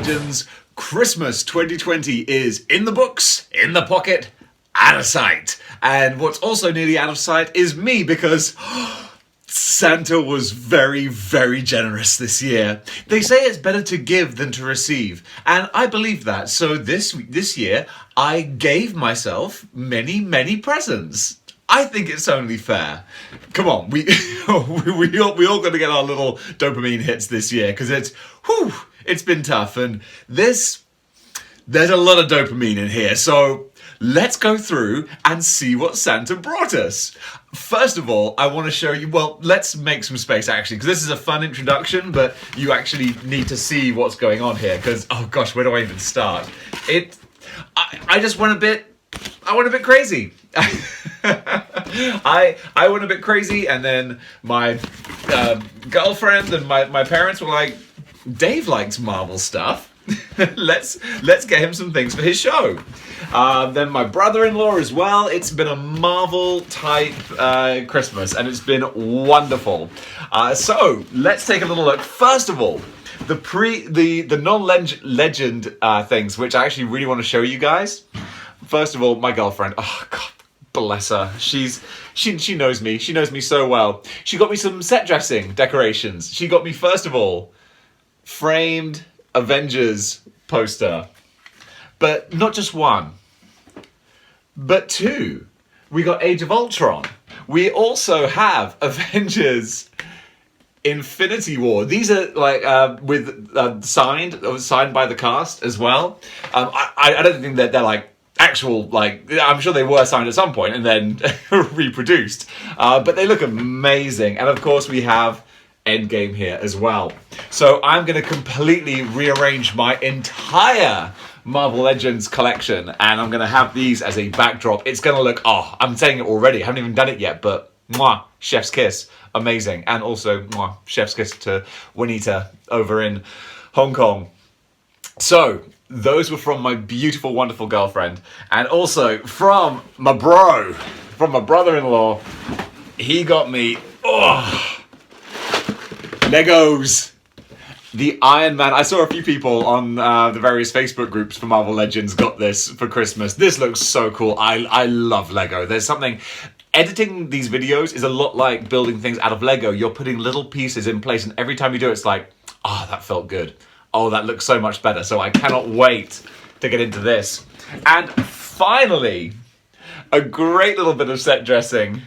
Legends. Christmas 2020 is in the books, in the pocket, out of sight. And what's also nearly out of sight is me, because Santa was very, very generous this year. They say it's better to give than to receive, and I believe that. So this year, I gave myself many, many presents. I think it's only fair. Come on, we all got to get our little dopamine hits this year, because it's been tough, and there's a lot of dopamine in here. So let's go through and see what Santa brought us. First of all, I want to show you, well, let's make some space actually, because this is a fun introduction, but you actually need to see what's going on here, because, oh gosh, where do I even start? I just went a bit crazy. I went a bit crazy, and then my girlfriend and my parents were like, Dave likes Marvel stuff. let's get him some things for his show. Then my brother-in-law as well. It's been a Marvel type Christmas, and it's been wonderful. So let's take a little look. First of all, the non-legend things, which I actually really want to show you guys. First of all, my girlfriend. Oh God, bless her. She knows me. She knows me so well. She got me some set dressing decorations. She got me, first of all, framed Avengers poster. But not just one, but two. We got Age of Ultron. We also have Avengers Infinity War. These are like signed by the cast as well. I don't think that they're like actual, like, I'm sure they were signed at some point and then reproduced. But they look amazing. And of course we have Endgame here as well. So I'm going to completely rearrange my entire Marvel Legends collection, and I'm going to have these as a backdrop. It's going to look, I'm saying it already, I haven't even done it yet, but mwah, chef's kiss, amazing. And also, mwah, chef's kiss to Juanita over in Hong Kong. So those were from my beautiful, wonderful girlfriend, and also from my brother-in-law. He got me, Legos. The Iron Man. I saw a few people on the various Facebook groups for Marvel Legends got this for Christmas. This looks so cool. I love Lego. There's something... Editing these videos is a lot like building things out of Lego. You're putting little pieces in place, and every time you do it, it's like, that felt good. Oh, that looks so much better. So I cannot wait to get into this. And finally, a great little bit of set dressing.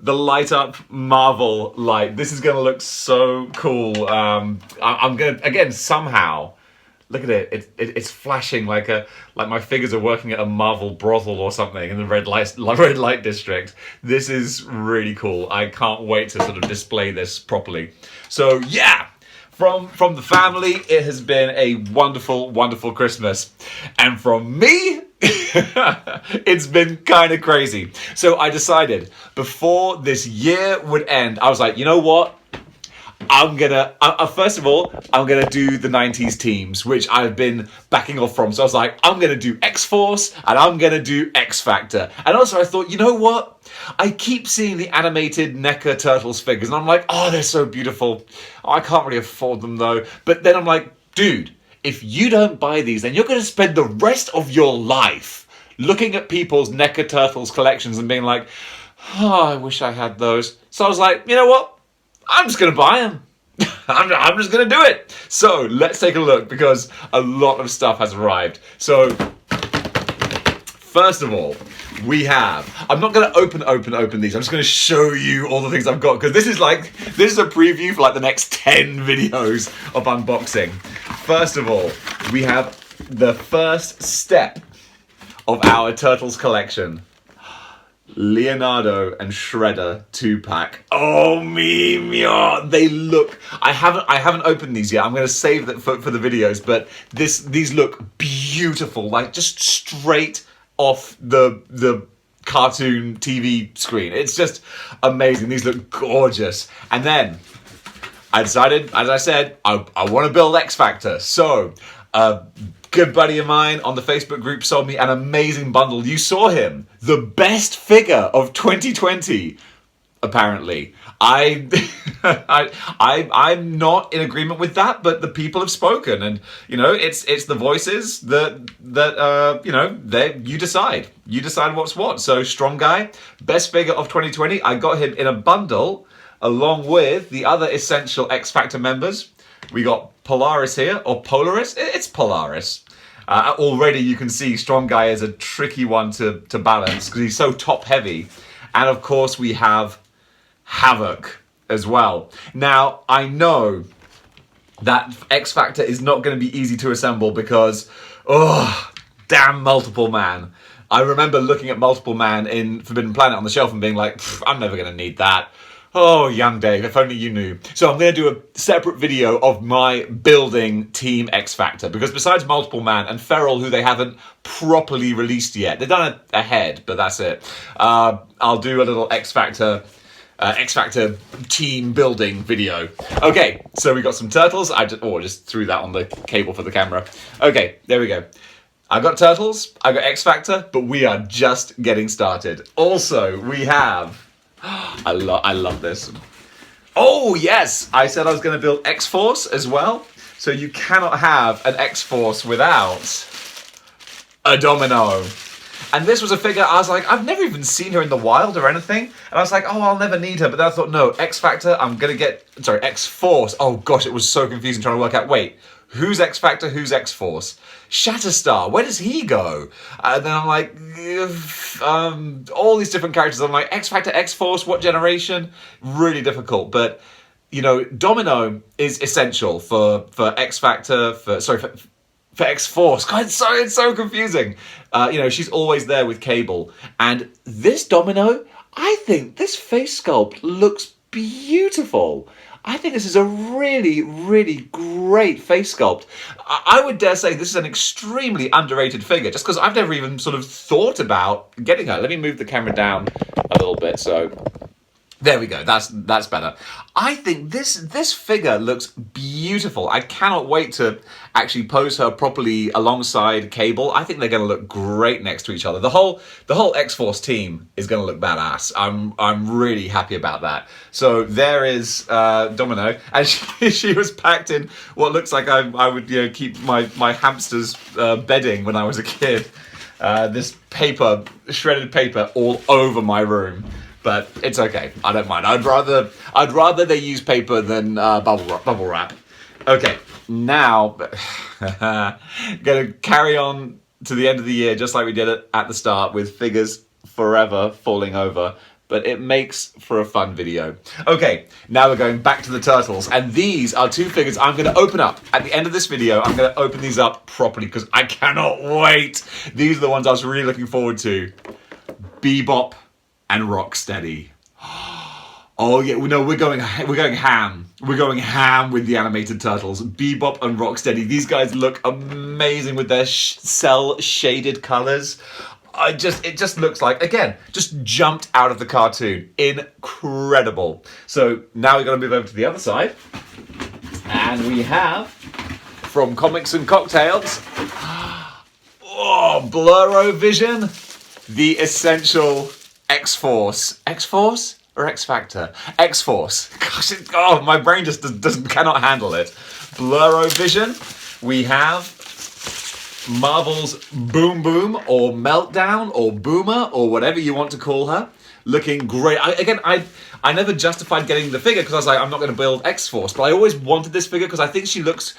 The light up Marvel light. This is gonna look so cool. I'm gonna, again, somehow, look at it. It's flashing like my figures are working at a Marvel brothel or something in the red light district. This is really cool. I can't wait to sort of display this properly. So yeah, from the family, it has been a wonderful, wonderful Christmas. And from me, it's been kind of crazy. So I decided before this year would end, I was like, you know what? I'm gonna, first of all, I'm gonna do the 90s teams, which I've been backing off from. So I was like, I'm gonna do X-Force and I'm gonna do X-Factor. And also I thought, you know what? I keep seeing the animated NECA Turtles figures and I'm like, they're so beautiful. I can't really afford them though. But then I'm like, dude, if you don't buy these, then you're gonna spend the rest of your life looking at people's NECA Turtles collections and being like, I wish I had those. So I was like, you know what? I'm just going to buy them. I'm just going to do it. So let's take a look, because a lot of stuff has arrived. So first of all, we have, I'm not going to open these. I'm just going to show you all the things I've got, because this is a preview for like the next 10 videos of unboxing. First of all, we have the first step of our Turtles collection. Leonardo and Shredder 2-pack. Oh me, they look. I haven't opened these yet. I'm going to save that for the videos. But these look beautiful, like just straight off the cartoon TV screen. It's just amazing. These look gorgeous. And then I decided, as I said, I want to build X Factor. So good buddy of mine on the Facebook group sold me an amazing bundle. You saw him. The best figure of 2020, apparently. I'm not in agreement with that, but the people have spoken, and it's the voices that you decide. You decide what's what. So Strong Guy, best figure of 2020. I got him in a bundle along with the other essential X Factor members. We got Polaris here, or Polaris. It's Polaris. Already you can see Strong Guy is a tricky one to balance because he's so top heavy. And of course we have Havoc as well. Now, I know that X Factor is not going to be easy to assemble because, damn Multiple Man. I remember looking at Multiple Man in Forbidden Planet on the shelf and being like, I'm never going to need that. Oh, young Dave, if only you knew. So I'm going to do a separate video of my building Team X Factor, because besides Multiple Man and Feral, who they haven't properly released yet, they've done it ahead, but that's it. I'll do a little X Factor team building video. Okay, so we got some turtles. I just threw that on the cable for the camera. Okay, there we go. I got turtles, I got X Factor, but we are just getting started. Also, we have... I love this. Oh, yes! I said I was going to build X-Force as well. So you cannot have an X-Force without a Domino. And this was a figure, I was like, I've never even seen her in the wild or anything. And I was like, oh, I'll never need her. But then I thought, no, X-Factor, X-Force. Oh, gosh, it was so confusing trying to work out, wait, who's X-Factor, who's X-Force? Shatterstar, where does he go? And then I'm like, all these different characters. I'm like, X-Factor, X-Force, what generation? Really difficult. But, Domino is essential for X-Factor, for X-Force. God, it's so confusing. She's always there with Cable. And this Domino, I think this face sculpt looks beautiful. I think this is a really, really great face sculpt. I would dare say this is an extremely underrated figure, just because I've never even sort of thought about getting her. Let me move the camera down a little bit, so... There we go, that's better. I think this figure looks beautiful. I cannot wait to actually pose her properly alongside Cable. I think they're going to look great next to each other. The whole X-Force team is going to look badass. I'm really happy about that. So there is Domino, and she was packed in what looks like I would keep my hamsters bedding when I was a kid. This paper, shredded paper, all over my room. But it's okay. I don't mind. I'd rather they use paper than bubble wrap. Okay, now gonna carry on to the end of the year just like we did it at the start with figures forever falling over. But it makes for a fun video. Okay, now we're going back to the turtles, and these are two figures I'm going to open up at the end of this video. I'm going to open these up properly because I cannot wait. These are the ones I was really looking forward to. Bebop and Rocksteady. Oh yeah, no, we're going ham. We're going ham with the animated turtles. Bebop and Rocksteady. These guys look amazing with their cell shaded colors. It just looks like, again, just jumped out of the cartoon. Incredible. So now we're going to move over to the other side, and we have from Comics and Cocktails. Oh, Blurro Vision, the essential X-Force. X-Force or X-Factor? X-Force. Gosh, my brain just cannot handle it. Blurro Vision. We have Marvel's Boom Boom or Meltdown or Boomer or whatever you want to call her. Looking great. I never justified getting the figure because I was like, I'm not going to build X-Force, but I always wanted this figure because I think she looks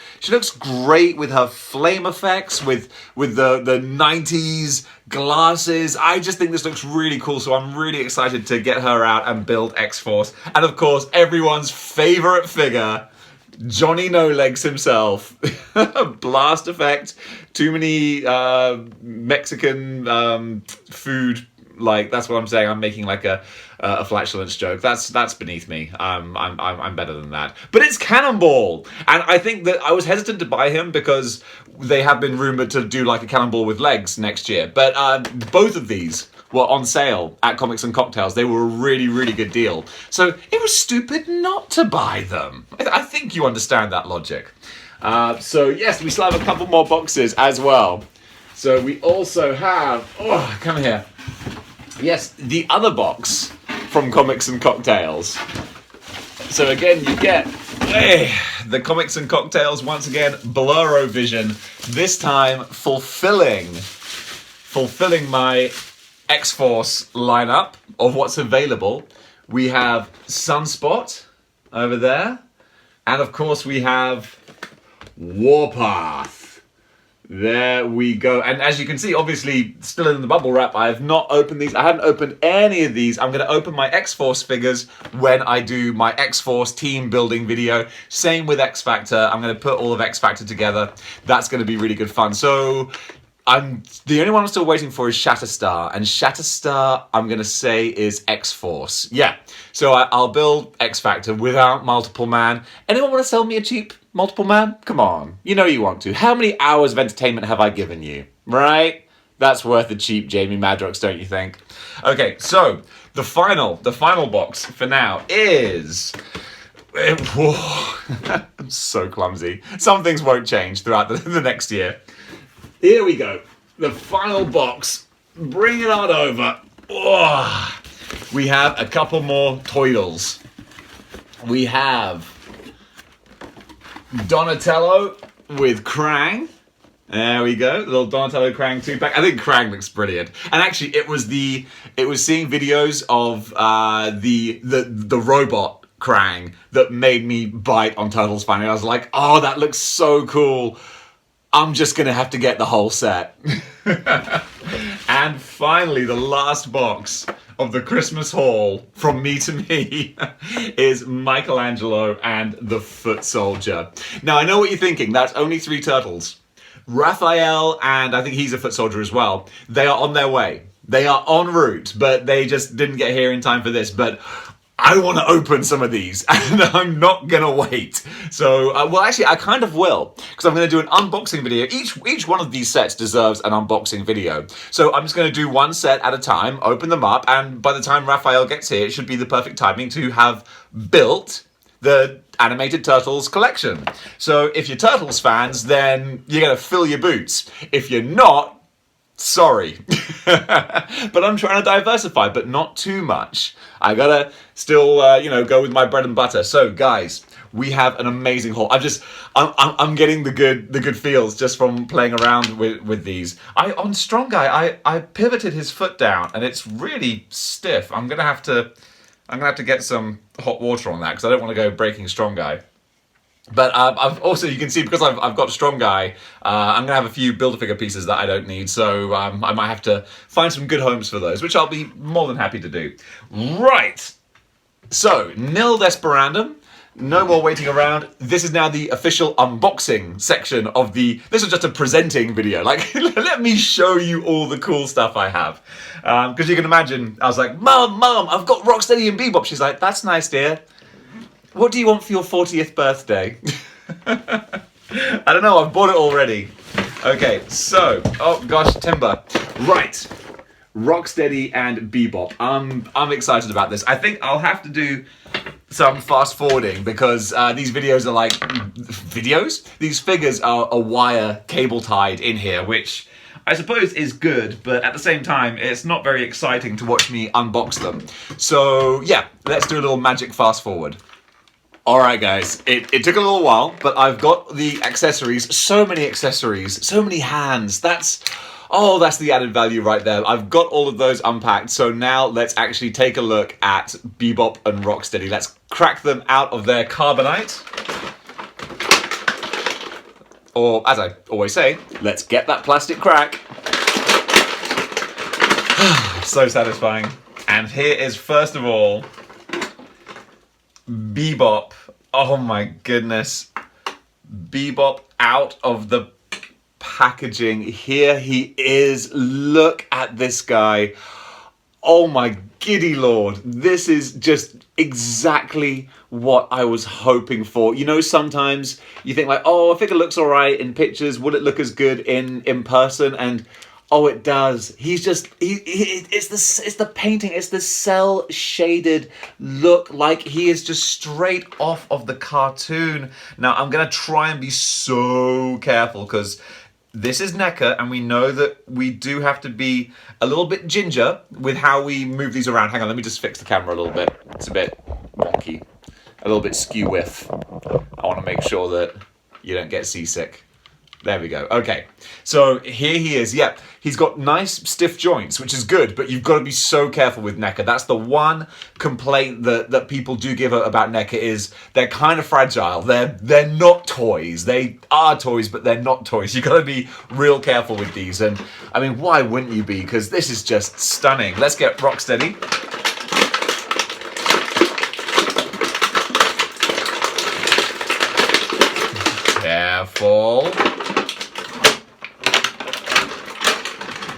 great with her flame effects, with the 90s glasses. I just think this looks really cool, so I'm really excited to get her out and build X-Force. And of course, everyone's favorite figure, Johnny No Legs himself. Blast effect. Too many Mexican food. Like, that's what I'm saying. I'm making like a flatulence joke. That's beneath me. I'm better than that. But it's Cannonball, and I think that I was hesitant to buy him because they have been rumored to do like a Cannonball with legs next year. But both of these were on sale at Comics and Cocktails. They were a really, really good deal. So it was stupid not to buy them. I think you understand that logic. So yes, we still have a couple more boxes as well. So we also have, come here. Yes, the other box from Comics and Cocktails. So again, you get the Comics and Cocktails once again, Bluro Vision. This time fulfilling my X-Force lineup of what's available. We have Sunspot over there, and of course we have Warpath. There we go. And as you can see, obviously, still in the bubble wrap, I have not opened these. I haven't opened any of these. I'm going to open my X-Force figures when I do my X-Force team building video. Same with X-Factor. I'm going to put all of X-Factor together. That's going to be really good fun. So the only one I'm still waiting for is Shatterstar. And Shatterstar, I'm going to say, is X-Force. Yeah. So I'll build X-Factor without Multiple Man. Anyone want to sell me a cheap Multiple Man? Come on. You know you want to. How many hours of entertainment have I given you? Right? That's worth a cheap Jamie Madrox, don't you think? Okay, so the final box for now is... I'm so clumsy. Some things won't change throughout the next year. Here we go. The final box. Bring it on over. Oh. We have a couple more Toidles. We have Donatello with Krang. There we go. Little Donatello Krang 2-pack. I think Krang looks brilliant. And actually it was seeing videos of the robot Krang that made me bite on Turtles finally. I was like, oh, that looks so cool. I'm just going to have to get the whole set. And finally, the last box of the Christmas haul from me to me is Michelangelo and the Foot Soldier. Now, I know what you're thinking. That's only 3 turtles. Raphael, and I think he's a Foot Soldier as well, they are on their way. They are en route, but they just didn't get here in time for this. But I want to open some of these, and I'm not going to wait. So, well, actually, I kind of will, because I'm going to do an unboxing video. Each one of these sets deserves an unboxing video. So I'm just going to do one set at a time, open them up, and by the time Raphael gets here, it should be the perfect timing to have built the Animated Turtles collection. So if you're Turtles fans, then you're going to fill your boots. If you're not, sorry. But I'm trying to diversify, but not too much. I gotta still, go with my bread and butter. So, guys, we have an amazing haul. I'm getting the good feels just from playing around with these. On Strong Guy, I pivoted his foot down, and it's really stiff. I'm gonna have to get some hot water on that because I don't want to go breaking Strong Guy. But I've also, you can see, because I've got Strong Guy, I'm going to have a few Build-A-Figure pieces that I don't need, so I might have to find some good homes for those, which I'll be more than happy to do. Right, so, nil desperandum, no more waiting around. This is now the official unboxing section of this was just a presenting video, like, let me show you all the cool stuff I have. Because you can imagine, I was like, Mum, I've got Rocksteady and Bebop. She's like, that's nice, dear. What do you want for your 40th birthday? I don't know, I've bought it already. Okay, so, oh gosh, timber. Right, Rocksteady and Bebop. I'm excited about this. I think I'll have to do some fast forwarding because these videos are like, These figures are a wire cable tied in here, which I suppose is good, but at the same time, it's not very exciting to watch me unbox them. So yeah, let's do a little magic fast forward. Alright guys, it took a little while, but I've got the accessories, so many hands, that's the added value right there. I've got all of those unpacked, so now let's actually take a look at Bebop and Rocksteady. Let's crack them out of their carbonite. Or, as I always say, let's get that plastic crack. So satisfying. And here is, first of all, Bebop. Oh my goodness. Bebop out of the packaging. Here he is. Look at this guy. Oh my giddy lord. This is just exactly what I was hoping for. You know, sometimes you think like, oh, a figure looks all right in pictures. Will it look as good in person? And oh, it does. He's just, it's the painting, it's the cell shaded look, like he is just straight off of the cartoon. Now, I'm going to try and be so careful because this is NECA and we know that we do have to be a little bit ginger with how we move these around. Hang on, let me just fix the camera a little bit. It's a bit wonky. a little bit skew with. I want to make sure that you don't get seasick. There we go. Okay, so here he is. Yep, he's got nice stiff joints, which is good, but you've got to be so careful with NECA. That's the one complaint that people do give about NECA is they're kind of fragile. They're not toys. They are toys, but they're not toys. You've got to be real careful with these. And I mean, why wouldn't you be? Because this is just stunning. Let's get Rocksteady. Careful.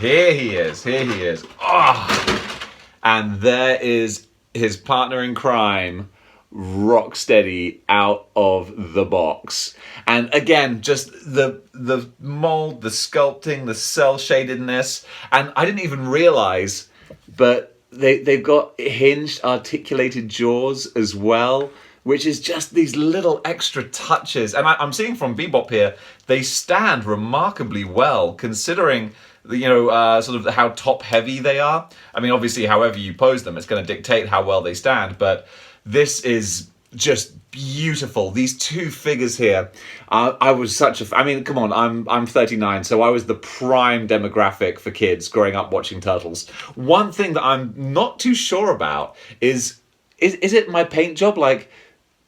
Here he is. Oh. And there is his partner in crime, Rocksteady, out of the box. And again, just the mold, the sculpting, the cell shadedness. And I didn't even realize, but they've got hinged, articulated jaws as well, which is just these little extra touches. And I'm seeing from Bebop here, they stand remarkably well, considering sort of how top heavy they are. I mean, obviously, however you pose them, it's going to dictate how well they stand. But this is just beautiful. These two figures here, I was such a. I mean, come on, I'm 39, so I was the prime demographic for kids growing up watching Turtles. One thing that I'm not too sure about is it my paint job? Like,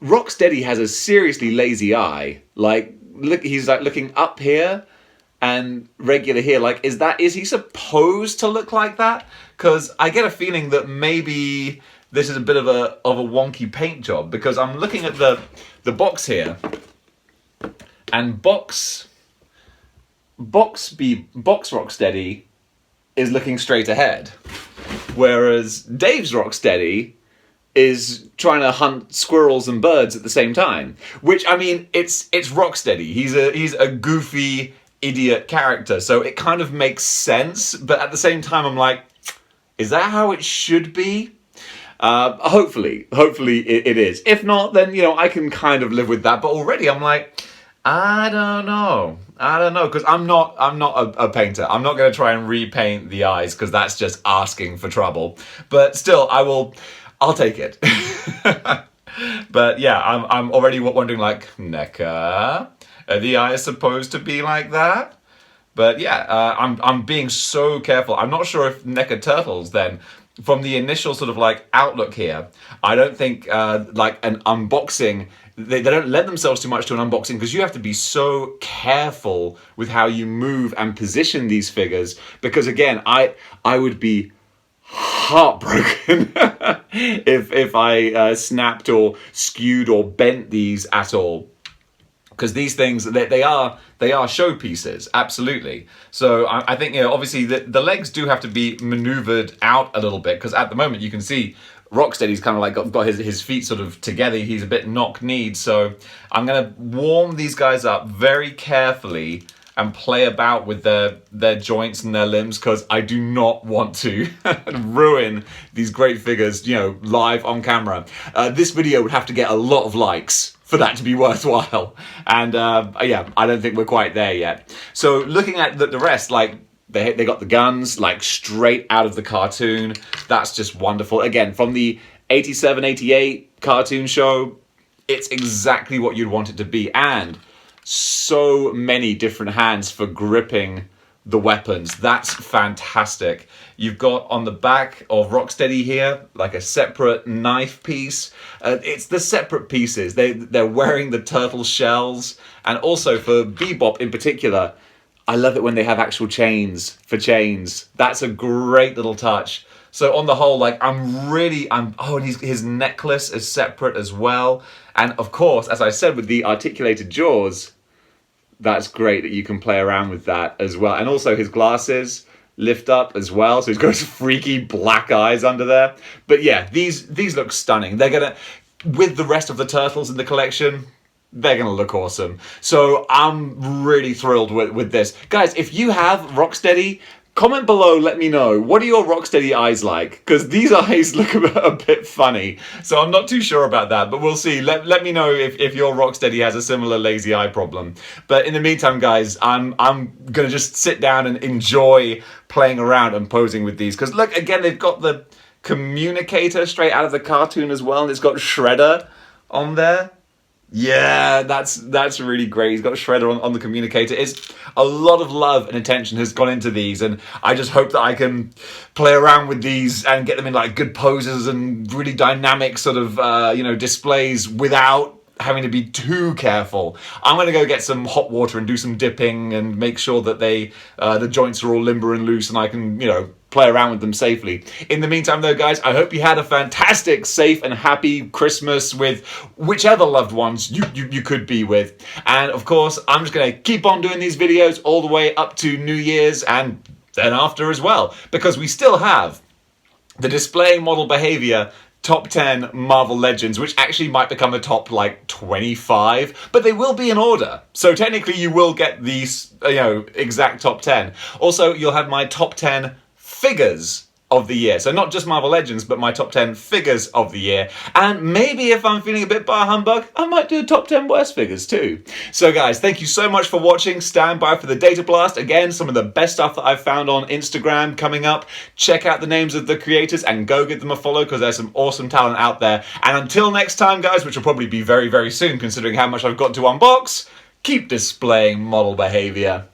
Rocksteady has a seriously lazy eye. Like, look, he's like looking up here and regular here. Like, is he supposed to look like that? Because I get a feeling that maybe this is a bit of a wonky paint job, because I'm looking at the box here, and box Rocksteady is looking straight ahead, whereas Dave's Rocksteady is trying to hunt squirrels and birds at the same time. Which, I mean, it's Rocksteady. He's a goofy idiot character, so it kind of makes sense, but at the same time I'm like, is that how it should be? Hopefully it is. If not, then I can kind of live with that. But already I'm like, I don't know, because I'm not a painter. I'm not going to try and repaint the eyes, because that's just asking for trouble. But still, I'll take it. But yeah, I'm already wondering, like, NECA, are the eyes supposed to be like that? But yeah, I'm being so careful. I'm not sure if NECA Turtles then, from the initial sort of like outlook here, I don't think like an unboxing, they don't lend themselves too much to an unboxing, because you have to be so careful with how you move and position these figures, because again, I would be heartbroken if I snapped or skewed or bent these at all. Because these things, they are showpieces, absolutely. So I think, obviously the legs do have to be maneuvered out a little bit, because at the moment you can see Rocksteady's kind of like got his feet sort of together. He's a bit knock-kneed. So I'm going to warm these guys up very carefully and play about with their joints and their limbs, because I do not want to ruin these great figures, live on camera. This video would have to get a lot of likes for that to be worthwhile. And yeah, I don't think we're quite there yet. So looking at the rest, like they got the guns like straight out of the cartoon. That's just wonderful. Again, from the 87, 88 cartoon show, it's exactly what you'd want it to be. And so many different hands for gripping the weapons. That's fantastic. You've got on the back of Rocksteady here like a separate knife piece. It's the separate pieces. They're wearing the turtle shells. And also for Bebop in particular, I love it when they have actual chains for chains. That's a great little touch. So on the whole, like, and his necklace is separate as well. And of course, as I said, with the articulated jaws, that's great that you can play around with that as well. And also his glasses lift up as well, so he's got freaky black eyes under there. But yeah, these look stunning. They're gonna, with the rest of the turtles in the collection, they're gonna look awesome. So I'm really thrilled with this. Guys, if you have Rocksteady, comment below, let me know. What are your Rocksteady eyes like? Because these eyes look a bit funny. So I'm not too sure about that, but we'll see. Let me know if your Rocksteady has a similar lazy eye problem. But in the meantime, guys, I'm going to just sit down and enjoy playing around and posing with these. Because look, again, they've got the communicator straight out of the cartoon as well. And it's got Shredder on there. Yeah, that's really great. He's got a shredder on the communicator. It's a lot of love and attention has gone into these, and I just hope that I can play around with these and get them in like good poses and really dynamic sort of displays without having to be too careful. I'm going to go get some hot water and do some dipping and make sure that the joints are all limber and loose, and I can play around with them safely. In the meantime though, guys, I hope you had a fantastic, safe and happy Christmas with whichever loved ones you could be with. And of course, I'm just going to keep on doing these videos all the way up to New Year's and then after as well, because we still have the displaying model behavior top 10 Marvel Legends, which actually might become a top like 25, but they will be in order. So technically you will get these, exact top 10. Also, you'll have my top 10 figures of the year. So not just Marvel Legends, but my top 10 figures of the year. And maybe if I'm feeling a bit bar humbug, I might do a top 10 worst figures too. So guys, thank you so much for watching. Stand by for the data blast. Again, some of the best stuff that I've found on Instagram coming up. Check out the names of the creators and go give them a follow, because there's some awesome talent out there. And until next time, guys, which will probably be very, very soon considering how much I've got to unbox, keep displaying model behavior.